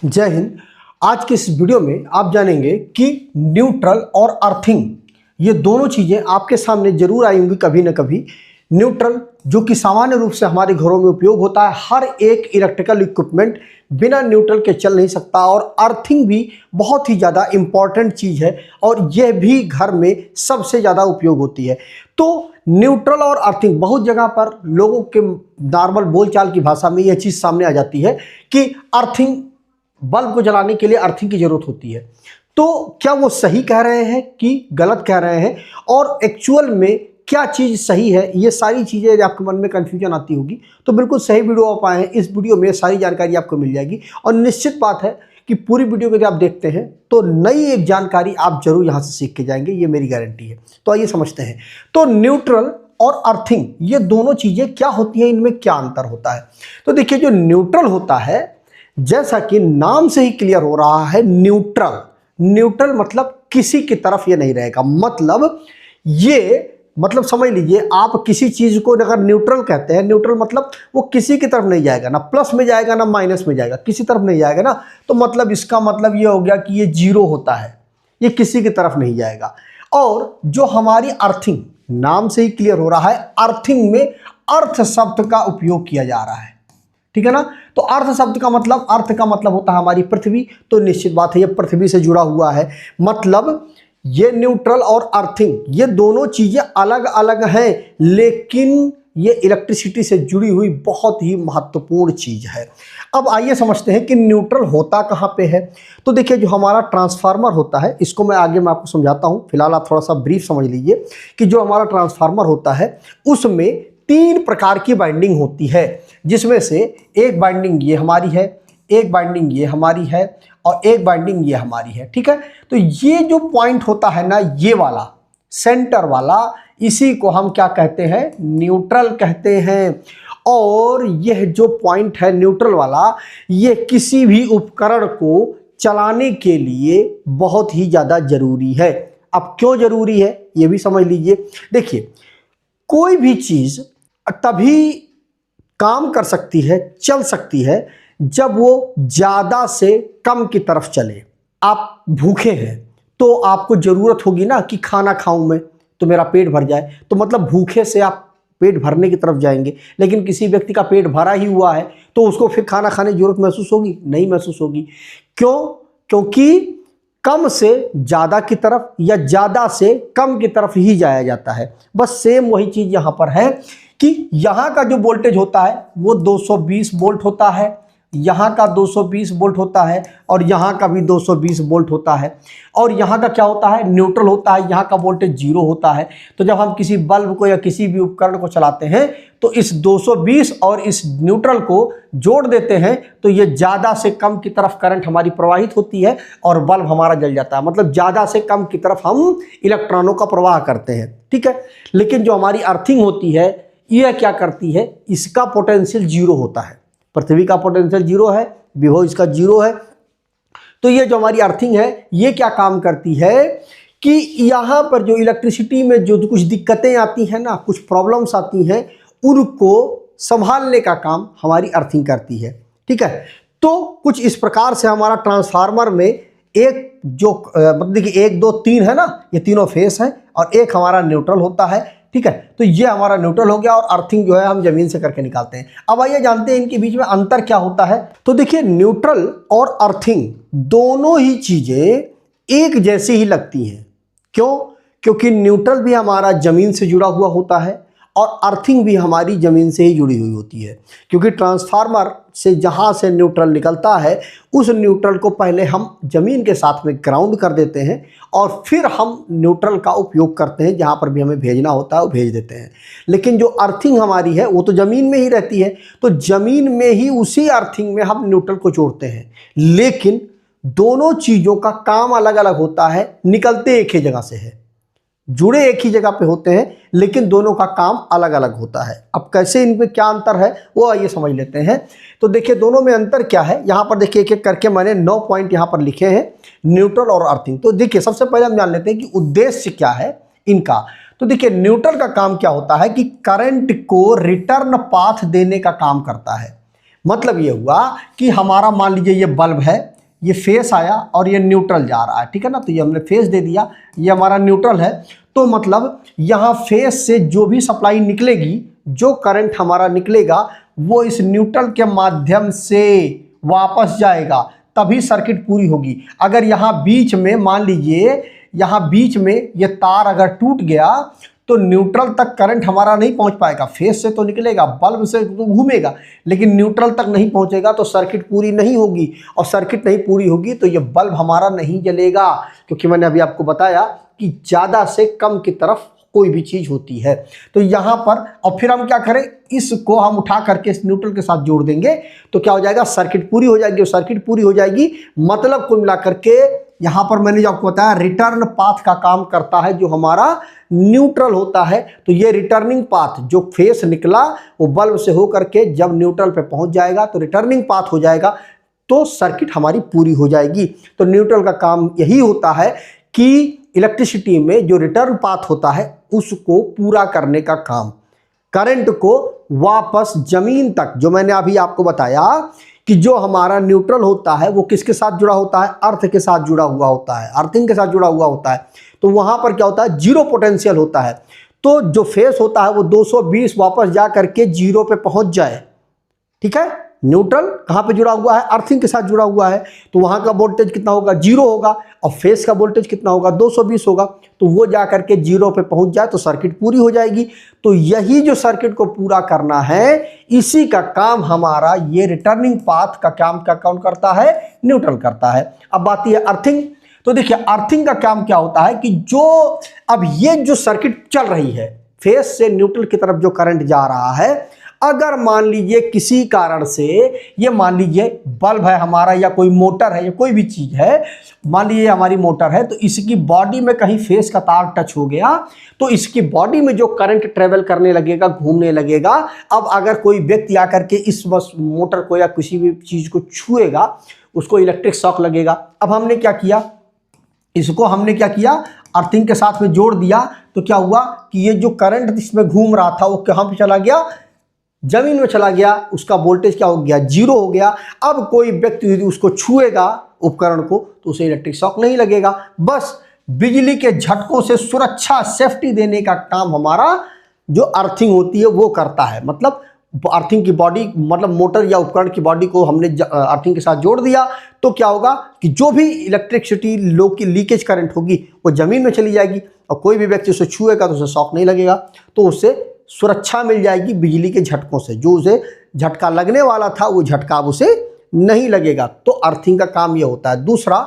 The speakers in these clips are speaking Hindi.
जय हिंद। आज के इस वीडियो में आप जानेंगे कि न्यूट्रल और अर्थिंग ये दोनों चीज़ें आपके सामने जरूर आई होंगी कभी ना कभी। न्यूट्रल जो कि सामान्य रूप से हमारे घरों में उपयोग होता है, हर एक इलेक्ट्रिकल इक्विपमेंट बिना न्यूट्रल के चल नहीं सकता। और अर्थिंग भी बहुत ही ज़्यादा इम्पॉर्टेंट चीज़ है और यह भी घर में सबसे ज़्यादा उपयोग होती है। तो न्यूट्रल और अर्थिंग बहुत जगह पर लोगों के नॉर्मल बोलचाल की भाषा में यह चीज़ सामने आ जाती है कि अर्थिंग, बल्ब को जलाने के लिए अर्थिंग की जरूरत होती है। तो क्या वो सही कह रहे हैं कि गलत कह रहे हैं, और एक्चुअल में क्या चीज़ सही है, ये सारी चीज़ें यदि आपके मन में कन्फ्यूजन आती होगी तो बिल्कुल सही वीडियो आप आए हैं। इस वीडियो में सारी जानकारी आपको मिल जाएगी और निश्चित बात है कि पूरी वीडियो को यदि आप देखते हैं तो नई एक जानकारी आप जरूर यहाँ से सीख के जाएंगे, ये मेरी गारंटी है। तो आइए समझते हैं। तो न्यूट्रल और अर्थिंग ये दोनों चीज़ें क्या होती हैं, इनमें क्या अंतर होता है। तो देखिए, जो न्यूट्रल होता है, जैसा कि नाम से ही क्लियर हो रहा है, न्यूट्रल। न्यूट्रल मतलब किसी की तरफ ये नहीं रहेगा। मतलब समझ लीजिए, आप किसी चीज को अगर न्यूट्रल कहते हैं, न्यूट्रल मतलब वो किसी की तरफ नहीं जाएगा, ना प्लस में जाएगा ना माइनस में जाएगा, किसी तरफ नहीं जाएगा ना। तो मतलब इसका मतलब ये हो गया कि ये जीरो होता है, ये किसी की तरफ नहीं जाएगा। और जो हमारी अर्थिंग, नाम से ही क्लियर हो रहा है, अर्थिंग में अर्थ शब्द का उपयोग किया जा रहा है, ठीक है ना। तो अर्थ शब्द का मतलब, अर्थ का मतलब होता है हमारी पृथ्वी। तो निश्चित बात है ये पृथ्वी से जुड़ा हुआ है। मतलब ये न्यूट्रल और अर्थिंग ये दोनों चीजें अलग अलग हैं, लेकिन ये इलेक्ट्रिसिटी से जुड़ी हुई बहुत ही महत्वपूर्ण चीज है। अब आइए समझते हैं कि न्यूट्रल होता कहाँ पे है। तो देखिए, जो हमारा ट्रांसफार्मर होता है, इसको मैं आपको समझाता हूँ। फिलहाल आप थोड़ा सा ब्रीफ समझ लीजिए कि जो हमारा ट्रांसफार्मर होता है उसमें 3 प्रकार की बाइंडिंग होती है, जिसमें से एक बाइंडिंग ये हमारी है, एक बाइंडिंग ये हमारी है और एक बाइंडिंग ये हमारी है, ठीक है। तो ये जो पॉइंट होता है ना, ये वाला सेंटर वाला, इसी को हम क्या कहते हैं, न्यूट्रल कहते हैं। और यह जो पॉइंट है न्यूट्रल वाला, ये किसी भी उपकरण को चलाने के लिए बहुत ही ज़्यादा जरूरी है। अब क्यों जरूरी है ये भी समझ लीजिए। देखिए, कोई भी चीज़ तभी काम कर सकती है, चल सकती है, जब वो ज़्यादा से कम की तरफ चले। आप भूखे हैं तो आपको ज़रूरत होगी ना कि खाना खाऊं मैं तो मेरा पेट भर जाए, तो मतलब भूखे से आप पेट भरने की तरफ जाएंगे। लेकिन किसी व्यक्ति का पेट भरा ही हुआ है तो उसको फिर खाना खाने की जरूरत महसूस होगी? नहीं महसूस होगी। क्यों? क्योंकि कम से ज़्यादा की तरफ या ज़्यादा से कम की तरफ ही जाया जाता है। बस सेम वही चीज़ यहाँ पर है कि यहाँ का जो वोल्टेज होता है वो 220 वोल्ट होता है, यहाँ का 220 वोल्ट होता है और यहाँ का भी 220 वोल्ट होता है। और यहाँ का क्या होता है, न्यूट्रल होता है, यहाँ का वोल्टेज 0 होता है। तो जब हम किसी बल्ब को या किसी भी उपकरण को चलाते हैं तो इस 220 और इस न्यूट्रल को जोड़ देते हैं तो ये ज़्यादा से कम की तरफ करंट हमारी प्रवाहित होती है और बल्ब हमारा जल जाता है। मतलब ज़्यादा से कम की तरफ हम इलेक्ट्रॉनों का प्रवाह करते हैं, ठीक है। लेकिन जो हमारी अर्थिंग होती है, यह क्या करती है, इसका पोटेंशियल 0 होता है। पृथ्वी का पोटेंशियल 0 है, विभव इसका 0 है। तो ये जो हमारी अर्थिंग है, ये क्या काम करती है कि यहाँ पर जो इलेक्ट्रिसिटी में जो कुछ दिक्कतें आती हैं ना, कुछ प्रॉब्लम्स आती हैं, उनको संभालने का काम हमारी अर्थिंग करती है, ठीक है। तो कुछ इस प्रकार से हमारा ट्रांसफार्मर में एक जो मतलब देखिए 1 2 3 है ना, ये तीनों फेस हैं और एक हमारा न्यूट्रल होता है, ठीक है। तो ये हमारा न्यूट्रल हो गया और अर्थिंग जो है हम जमीन से करके निकालते हैं। अब आइए जानते हैं इनके बीच में अंतर क्या होता है। तो देखिए, न्यूट्रल और अर्थिंग दोनों ही चीजें एक जैसी ही लगती हैं। क्यों? क्योंकि न्यूट्रल भी हमारा जमीन से जुड़ा हुआ होता है और अर्थिंग भी हमारी ज़मीन से ही जुड़ी हुई होती है। क्योंकि ट्रांसफार्मर से जहाँ से न्यूट्रल निकलता है, उस न्यूट्रल को पहले हम ज़मीन के साथ में ग्राउंड कर देते हैं और फिर हम न्यूट्रल का उपयोग करते हैं, जहाँ पर भी हमें भेजना होता है वो भेज देते हैं। लेकिन जो अर्थिंग हमारी है वो तो ज़मीन में ही रहती है, तो ज़मीन में ही उसी अर्थिंग में हम न्यूट्रल को जोड़ते हैं। लेकिन दोनों चीज़ों का काम अलग अलग होता है, निकलते एक ही जगह से है, जुड़े एक ही जगह पे होते हैं, लेकिन दोनों का काम अलग अलग होता है। अब कैसे इनमें क्या अंतर है वो आइए समझ लेते हैं। तो देखिए, दोनों में अंतर क्या है, यहाँ पर देखिए एक एक करके मैंने 9 पॉइंट यहाँ पर लिखे हैं, न्यूट्रल और अर्थिंग। तो देखिए, सबसे पहले हम जान लेते हैं कि उद्देश्य क्या है इनका। तो देखिए, न्यूट्रल का काम क्या होता है कि करंट को रिटर्न पाथ देने का काम करता है। मतलब ये हुआ कि हमारा मान लीजिए ये बल्ब है, ये फेस आया और ये न्यूट्रल जा रहा है, ठीक है ना। तो ये हमने फेस दे दिया, ये हमारा न्यूट्रल है। तो मतलब यहाँ फेस से जो भी सप्लाई निकलेगी, जो करंट हमारा निकलेगा वो इस न्यूट्रल के माध्यम से वापस जाएगा, तभी सर्किट पूरी होगी। अगर यहाँ बीच में मान लीजिए, यहाँ बीच में ये तार अगर टूट गया तो न्यूट्रल तक करंट हमारा नहीं पहुंच पाएगा। फेस से तो निकलेगा, बल्ब से तो घूमेगा, लेकिन न्यूट्रल तक नहीं पहुंचेगा तो सर्किट पूरी नहीं होगी। और सर्किट नहीं पूरी होगी तो ये बल्ब हमारा नहीं जलेगा, क्योंकि मैंने अभी आपको बताया कि ज़्यादा से कम की तरफ कोई भी चीज़ होती है। तो यहाँ पर और फिर हम क्या करें, इसको हम उठा करके इस न्यूट्रल के साथ जोड़ देंगे तो क्या हो जाएगा, सर्किट पूरी हो जाएगी। और सर्किट पूरी हो जाएगी मतलब कुल मिलाकर के यहाँ पर मैंने जो आपको बताया रिटर्न पाथ का काम करता है जो हमारा न्यूट्रल होता है। तो ये रिटर्निंग पाथ जो फेस निकला वो बल्ब से होकर के जब न्यूट्रल पे पहुंच जाएगा तो रिटर्निंग पाथ हो जाएगा, तो सर्किट हमारी पूरी हो जाएगी। तो न्यूट्रल का काम यही होता है कि इलेक्ट्रिसिटी में जो रिटर्न पाथ होता है उसको पूरा करने का काम, करंट को वापस जमीन तक, जो मैंने अभी आपको बताया कि जो हमारा न्यूट्रल होता है वो किसके साथ जुड़ा होता है, अर्थ के साथ जुड़ा हुआ होता है, अर्थिंग के साथ जुड़ा हुआ होता है। तो वहां पर क्या होता है, जीरो पोटेंशियल होता है। तो जो फेस होता है वो 220 वापस जा करके जीरो पे पहुंच जाए, ठीक है। न्यूट्रल कहाँ पे जुड़ा हुआ है, अर्थिंग के साथ जुड़ा हुआ है, तो वहां का वोल्टेज कितना होगा, जीरो होगा। और फेस का वोल्टेज कितना होगा, 220 होगा। तो वो जा करके जीरो पे पहुंच जाए तो सर्किट पूरी हो जाएगी। तो यही जो सर्किट को पूरा करना है, इसी का काम हमारा ये रिटर्निंग पाथ का काम का कौन करता है, न्यूट्रल करता है। अब बात है अर्थिंग। तो देखिए अर्थिंग का काम क्या होता है कि जो अब ये जो सर्किट चल रही है, फेस से न्यूट्रल की तरफ जो करंट जा रहा है, अगर मान लीजिए किसी कारण से ये मान लीजिए बल्ब है हमारा या कोई मोटर है या कोई भी चीज है, मान लीजिए हमारी मोटर है, तो इसकी बॉडी में कहीं फेस का तार टच हो गया तो इसकी बॉडी में जो करंट ट्रेवल करने लगेगा, घूमने लगेगा। अब अगर कोई व्यक्ति आकर के इस बस मोटर को या किसी भी चीज को छुएगा, उसको इलेक्ट्रिक शॉक लगेगा। अब हमने क्या किया, इसको हमने क्या किया, अर्थिंग के साथ में जोड़ दिया। तो क्या हुआ कि ये जो करंट इसमें घूम रहा था वो कहाँ पे चला गया, जमीन में चला गया। उसका वोल्टेज क्या हो गया, जीरो हो गया। अब कोई व्यक्ति यदि उसको छुएगा उपकरण को तो उसे इलेक्ट्रिक शॉक नहीं लगेगा। बस बिजली के झटकों से सुरक्षा, सेफ्टी देने का काम हमारा जो अर्थिंग होती है वो करता है। मतलब अर्थिंग की बॉडी, मतलब मोटर या उपकरण की बॉडी को हमने अर्थिंग के साथ जोड़ दिया तो क्या होगा कि जो भी इलेक्ट्रिसिटी की लीकेज करंट होगी वो जमीन में चली जाएगी और कोई भी व्यक्ति उसे छुएगा तो उसे शॉक नहीं लगेगा। तो उससे सुरक्षा मिल जाएगी बिजली के झटकों से, जो उसे झटका लगने वाला था वो झटका अब उसे नहीं लगेगा। तो अर्थिंग का काम ये होता है। दूसरा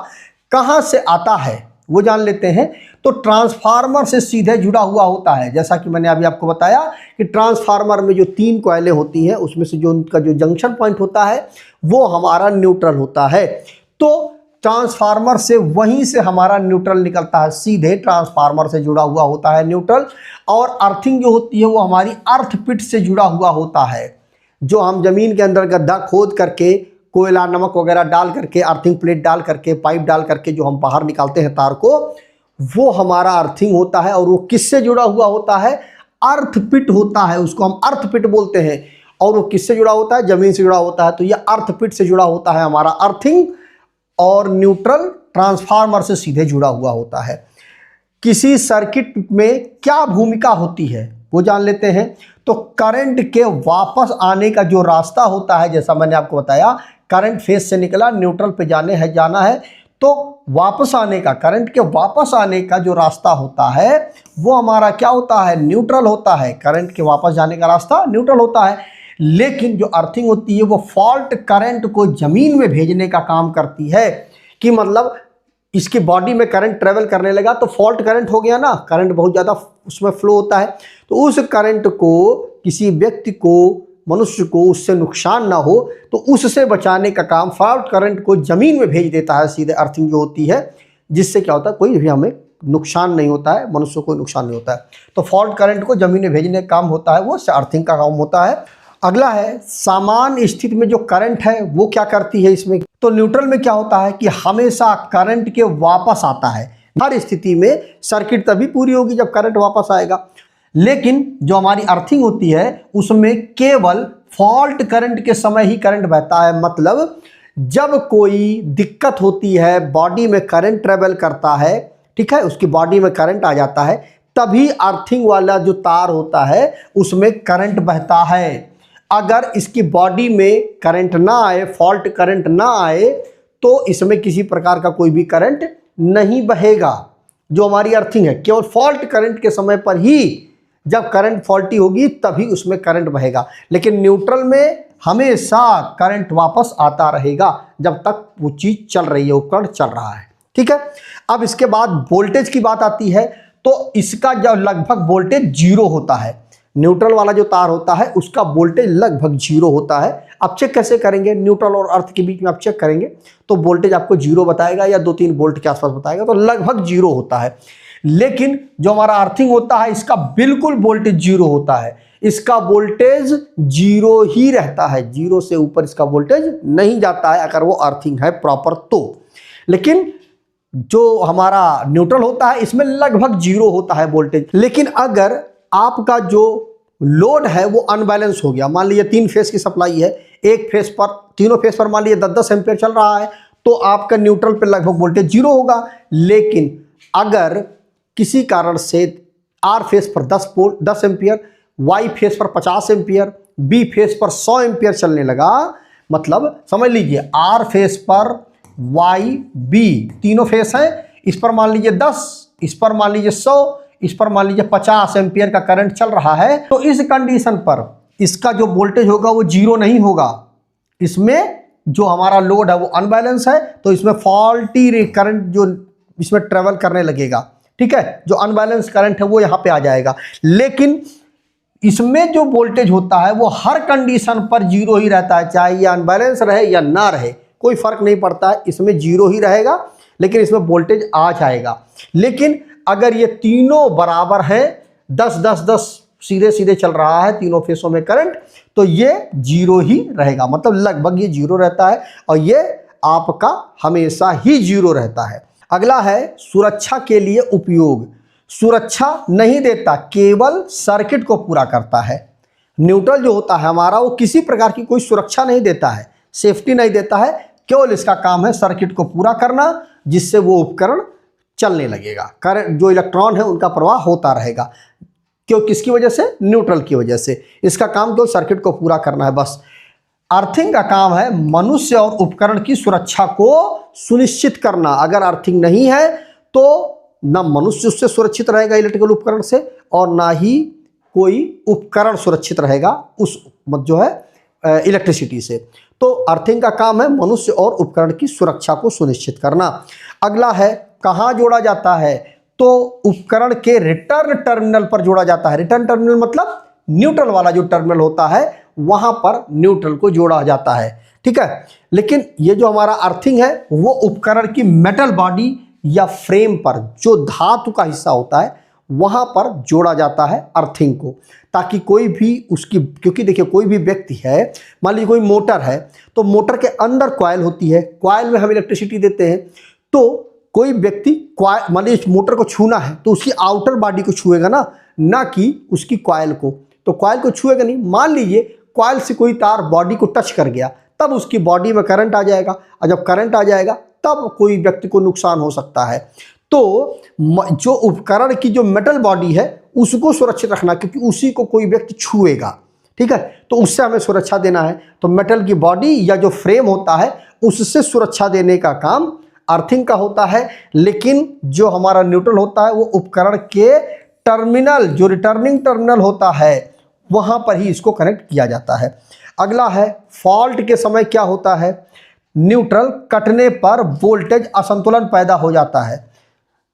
कहाँ से आता है वो जान लेते हैं। तो ट्रांसफार्मर से सीधे जुड़ा हुआ होता है। जैसा कि मैंने अभी आपको बताया कि ट्रांसफार्मर में जो 3 कॉइलें होती हैं उसमें से जो उनका जो जंक्शन पॉइंट होता है वो हमारा न्यूट्रल होता है। तो ट्रांसफार्मर से वहीं से हमारा न्यूट्रल निकलता है, सीधे ट्रांसफार्मर से जुड़ा हुआ होता है न्यूट्रल। और अर्थिंग जो होती है वो हमारी अर्थ पिट से जुड़ा हुआ होता है। जो हम जमीन के अंदर गड्ढा खोद करके कोयला नमक वगैरह डाल करके, अर्थिंग प्लेट डाल करके, पाइप डाल करके जो हम बाहर निकालते हैं तार को, वो हमारा अर्थिंग होता है। और वो किससे जुड़ा हुआ होता है, अर्थ पिट होता है, उसको हम अर्थ पिट बोलते हैं। और वो किससे जुड़ा होता है, जमीन से जुड़ा होता है। तो ये अर्थ पिट से जुड़ा होता है हमारा अर्थिंग। और न्यूट्रल ट्रांसफार्मर से सीधे जुड़ा हुआ होता है। किसी सर्किट में क्या भूमिका होती है वो जान लेते हैं। तो करंट के वापस आने का जो रास्ता होता है, जैसा मैंने आपको बताया, करंट फेस से निकला, न्यूट्रल पे जाना है, तो वापस आने का, करंट के वापस आने का जो रास्ता होता है वो हमारा क्या होता है, न्यूट्रल होता है। करंट के वापस जाने का रास्ता न्यूट्रल होता है। लेकिन जो अर्थिंग होती है वो फॉल्ट करंट को जमीन में भेजने का काम करती है। कि मतलब इसकी बॉडी में करंट ट्रेवल करने लगा तो फॉल्ट करंट हो गया ना, करंट बहुत ज़्यादा उसमें फ्लो होता है, तो उस करंट को किसी व्यक्ति को, मनुष्य को उससे नुकसान ना हो तो उससे बचाने का काम फॉल्ट करंट को ज़मीन में भेज देता है सीधे, अर्थिंग जो होती है, जिससे क्या होता है कोई भी हमें नुकसान नहीं होता है, मनुष्य को नुकसान नहीं होता है। तो फॉल्ट करंट को ज़मीन में भेजने का काम होता है, वो अर्थिंग का काम होता है। अगला है सामान्य स्थिति में जो करंट है वो क्या करती है इसमें। तो न्यूट्रल में क्या होता है कि हमेशा करंट के वापस आता है। हर स्थिति में सर्किट तभी पूरी होगी जब करंट वापस आएगा। लेकिन जो हमारी अर्थिंग होती है उसमें केवल फॉल्ट करंट के समय ही करंट बहता है। मतलब जब कोई दिक्कत होती है, बॉडी में करंट ट्रेवल करता है, ठीक है, उसकी बॉडी में करंट आ जाता है, तभी अर्थिंग वाला जो तार होता है उसमें करंट बहता है। अगर इसकी बॉडी में करंट ना आए, फॉल्ट करंट ना आए, तो इसमें किसी प्रकार का कोई भी करंट नहीं बहेगा। जो हमारी अर्थिंग है केवल फॉल्ट करंट के समय पर ही, जब करंट फॉल्टी होगी तभी उसमें करंट बहेगा। लेकिन न्यूट्रल में हमेशा करंट वापस आता रहेगा जब तक वो चीज चल रही है, उपकरण चल रहा है। ठीक है, अब इसके बाद वोल्टेज की बात आती है। तो इसका जब लगभग वोल्टेज 0 होता है, न्यूट्रल वाला जो तार होता है उसका वोल्टेज लगभग 0 होता है। अब चेक कैसे करेंगे, न्यूट्रल और अर्थ के बीच में आप चेक करेंगे तो वोल्टेज आपको 0 बताएगा या 2-3 वोल्ट के आसपास बताएगा, तो लगभग 0 होता है। लेकिन जो हमारा अर्थिंग होता है इसका बिल्कुल वोल्टेज 0 होता है, इसका वोल्टेज 0 ही रहता है, 0 से ऊपर इसका वोल्टेज नहीं जाता है अगर वो अर्थिंग है प्रॉपर तो। लेकिन जो हमारा न्यूट्रल होता है इसमें लगभग 0 होता है वोल्टेज। लेकिन अगर आपका जो लोड है वो अनबैलेंस हो गया, मान लीजिए 3 फेस की सप्लाई है, एक फेस पर, तीनों फेस पर मान लीजिए 10-10 एम्पियर चल रहा है, तो आपका न्यूट्रल पे लगभग वोल्टेज 0 होगा। लेकिन अगर किसी कारण से आर फेस पर 10 एम्पियर, वाई फेस पर 50 एम्पियर, बी फेस पर 100 एम्पियर चलने लगा, मतलब समझ लीजिए आर फेस पर वाई बी तीनों फेस हैं, इस पर मान लीजिए 10, इस पर मान लीजिए 100, इस पर मान लीजिए 50 एम्पियर का करंट चल रहा है, तो इस कंडीशन पर इसका जो वोल्टेज होगा वो 0 नहीं होगा। इसमें जो हमारा लोड है वो अनबैलेंस है, तो इसमें फॉल्टी करंट जो इसमें ट्रेवल करने लगेगा। ठीक है, जो अनबैलेंस करंट है वो यहाँ पे आ जाएगा। लेकिन इसमें जो वोल्टेज होता है वो हर कंडीशन पर 0 ही रहता है, चाहे ये अनबैलेंस रहे या ना रहे, कोई फर्क नहीं पड़ता है, इसमें 0 ही रहेगा, लेकिन इसमें वोल्टेज आ जाएगा। लेकिन अगर ये तीनों बराबर हैं, 10-10-10 सीधे सीधे चल रहा है तीनों फेसों में करंट, तो ये 0 ही रहेगा, मतलब लगभग ये 0 रहता है और ये आपका हमेशा ही 0 रहता है। अगला है सुरक्षा के लिए उपयोग। सुरक्षा नहीं देता, केवल सर्किट को पूरा करता है। न्यूट्रल जो होता है हमारा वो किसी प्रकार की कोई सुरक्षा नहीं देता है, सेफ्टी नहीं देता है, केवल इसका काम है सर्किट को पूरा करना, जिससे वो उपकरण चलने लगेगा, करंट जो इलेक्ट्रॉन है उनका प्रवाह होता रहेगा। क्यों, किसकी वजह से, न्यूट्रल की वजह से। इसका काम केवल सर्किट को पूरा करना है बस। अर्थिंग का काम है मनुष्य और उपकरण की सुरक्षा को सुनिश्चित करना। अगर अर्थिंग नहीं है तो ना मनुष्य उससे सुरक्षित रहेगा इलेक्ट्रिकल उपकरण से, और ना ही कोई उपकरण सुरक्षित रहेगा उस जो है इलेक्ट्रिसिटी से। तो अर्थिंग का काम है मनुष्य और उपकरण की सुरक्षा को सुनिश्चित करना। अगला है कहाँ जोड़ा जाता है, तो उपकरण के रिटर्न टर्मिनल पर जोड़ा जाता है। रिटर्न टर्मिनल मतलब न्यूट्रल वाला जो टर्मिनल होता है वहां पर न्यूट्रल को जोड़ा जाता है। ठीक है, लेकिन ये जो हमारा अर्थिंग है वो उपकरण की मेटल बॉडी या फ्रेम पर, जो धातु का हिस्सा होता है वहां पर जोड़ा जाता है अर्थिंग को, ताकि कोई भी उसकी, क्योंकि देखिए कोई भी व्यक्ति है, मान लीजिए कोई मोटर है, तो मोटर के अंदर कॉइल होती है, कॉइल में हम इलेक्ट्रिसिटी देते हैं, तो कोई व्यक्ति कॉइल, मान लीजिए मोटर को छूना है तो उसकी आउटर बॉडी को छुएगा ना कि उसकी कॉइल को, तो कॉइल को छुएगा नहीं। मान लीजिए कॉइल से कोई तार बॉडी को टच कर गया, तब उसकी बॉडी में करंट आ जाएगा, और जब करंट आ जाएगा तब कोई व्यक्ति को नुकसान हो सकता है। तो जो उपकरण की जो मेटल बॉडी है उसको सुरक्षित रखना, क्योंकि उसी को कोई व्यक्ति छुएगा। ठीक है, तो उससे हमें सुरक्षा देना है। तो मेटल की बॉडी या जो फ्रेम होता है उससे सुरक्षा देने का काम अर्थिंग का होता है। लेकिन जो हमारा न्यूट्रल होता है वो उपकरण के टर्मिनल, जो रिटर्निंग टर्मिनल होता है वहां पर ही इसको कनेक्ट किया जाता है। अगला है फॉल्ट के समय क्या होता है, न्यूट्रल कटने पर वोल्टेज असंतुलन पैदा हो जाता है।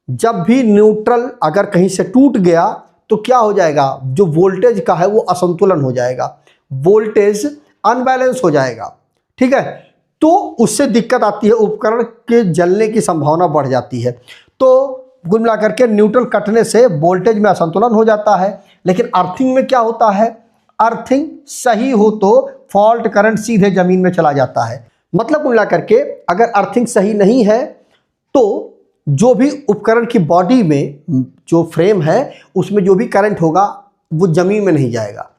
जब भी न्यूट्रल अगर कहीं से टूट गया तो क्या हो जाएगा, जो वोल्टेज का है वो असंतुलन हो जाएगा, वोल्टेज अनबैलेंस हो जाएगा। ठीक है, तो उससे दिक्कत आती है, उपकरण के जलने की संभावना बढ़ जाती है। तो कुल मिलाकर के न्यूट्रल कटने से वोल्टेज में असंतुलन हो जाता है। लेकिन अर्थिंग में क्या होता है, अर्थिंग सही हो तो फॉल्ट करंट सीधे जमीन में चला जाता है। मतलब कुल मिलाकर के अगर अर्थिंग सही नहीं है तो जो भी उपकरण की बॉडी में जो फ्रेम है उसमें जो भी करंट होगा वो ज़मीन में नहीं जाएगा।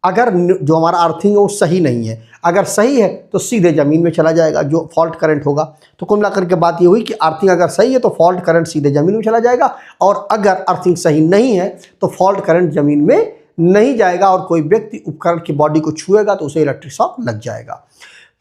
अगर जो हमारा अर्थिंग है वो सही नहीं है, अगर सही है तो सीधे ज़मीन में चला जाएगा जो फॉल्ट करंट होगा। तो कुल मिलाकर के बात ये हुई कि अर्थिंग अगर सही है तो फॉल्ट करंट सीधे ज़मीन में चला जाएगा, और अगर अर्थिंग सही नहीं है तो फॉल्ट करंट ज़मीन में नहीं जाएगा, और कोई व्यक्ति उपकरण की बॉडी को छुएगा तो उसे इलेक्ट्रिक शॉक लग जाएगा।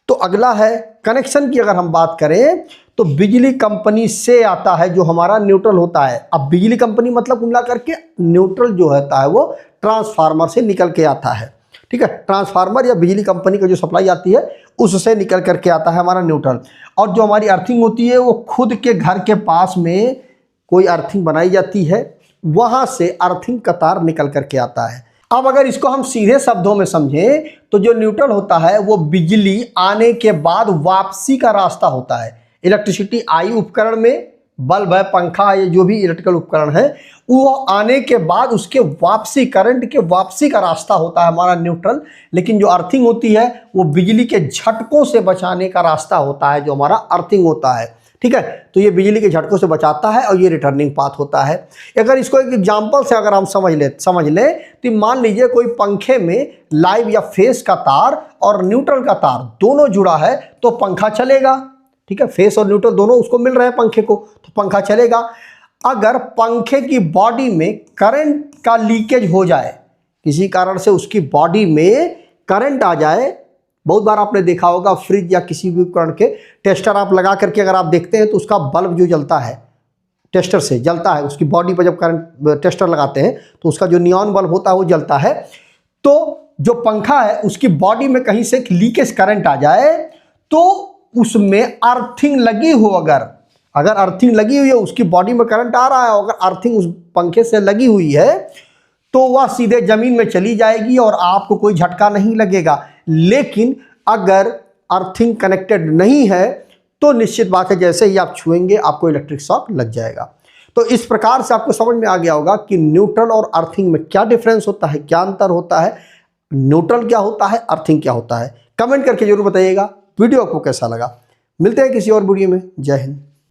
तो अगला है कनेक्शन की। अगर हम बात करें तो बिजली कंपनी से आता है जो हमारा न्यूट्रल होता है। अब बिजली कंपनी मतलब कुल मिलाकर के न्यूट्रल जो होता है वो ट्रांसफार्मर से निकल के आता है, ठीक है। ट्रांसफार्मर या बिजली कंपनी का जो सप्लाई आती है उससे निकल करके आता है हमारा न्यूट्रल। और जो हमारी अर्थिंग होती है वो खुद के घर के पास में कोई अर्थिंग बनाई जाती है, वहाँ से अर्थिंग का तार निकल करके आता है। अब अगर इसको हम सीधे शब्दों में समझें तो जो न्यूट्रल होता है वो बिजली आने के बाद वापसी का रास्ता होता है। इलेक्ट्रिसिटी आई उपकरण में, बल्ब है, पंखा है, जो भी इलेक्ट्रिकल उपकरण है, वो आने के बाद उसके वापसी, करंट के वापसी का रास्ता होता है हमारा न्यूट्रल। लेकिन जो अर्थिंग होती है वो बिजली के झटकों से बचाने का रास्ता होता है, जो हमारा अर्थिंग होता है, ठीक है। तो ये बिजली के झटकों से बचाता है और ये रिटर्निंग पाथ होता है। अगर इसको एक एग्जांपल से अगर हम समझ लें तो मान लीजिए कोई पंखे में लाइव या फेस का तार और न्यूट्रल का तार दोनों जुड़ा है तो पंखा चलेगा, ठीक है। फेस और न्यूट्रल दोनों उसको मिल रहे हैं पंखे को, तो पंखा चलेगा। अगर पंखे की बॉडी में करंट का लीकेज हो जाए, किसी कारण से उसकी बॉडी में करंट आ जाए, बहुत बार आपने देखा होगा फ्रिज या किसी भी उपकरण के टेस्टर आप लगा करके अगर आप देखते हैं तो उसका बल्ब जो जलता है टेस्टर से जलता है, उसकी बॉडी पर जब करंट टेस्टर लगाते हैं तो उसका जो नियॉन बल्ब होता है वो जलता है। तो जो पंखा है उसकी बॉडी में कहीं से लीकेज करंट आ जाए तो उसमें अर्थिंग लगी हो, अगर अर्थिंग लगी हुई है, उसकी बॉडी में करंट आ रहा है, अगर अर्थिंग उस पंखे से लगी हुई है तो वह सीधे जमीन में चली जाएगी और आपको कोई झटका नहीं लगेगा। लेकिन अगर अर्थिंग कनेक्टेड नहीं है तो निश्चित बात है जैसे ही आप छुएंगे आपको इलेक्ट्रिक शॉक लग जाएगा। तो इस प्रकार से आपको समझ में आ गया होगा कि न्यूट्रल और अर्थिंग में क्या डिफरेंस होता है, क्या अंतर होता है, न्यूट्रल क्या होता है, अर्थिंग क्या होता है। कमेंट करके जरूर बताइएगा वीडियो को कैसा लगा। मिलते हैं किसी और वीडियो में। जय हिंद।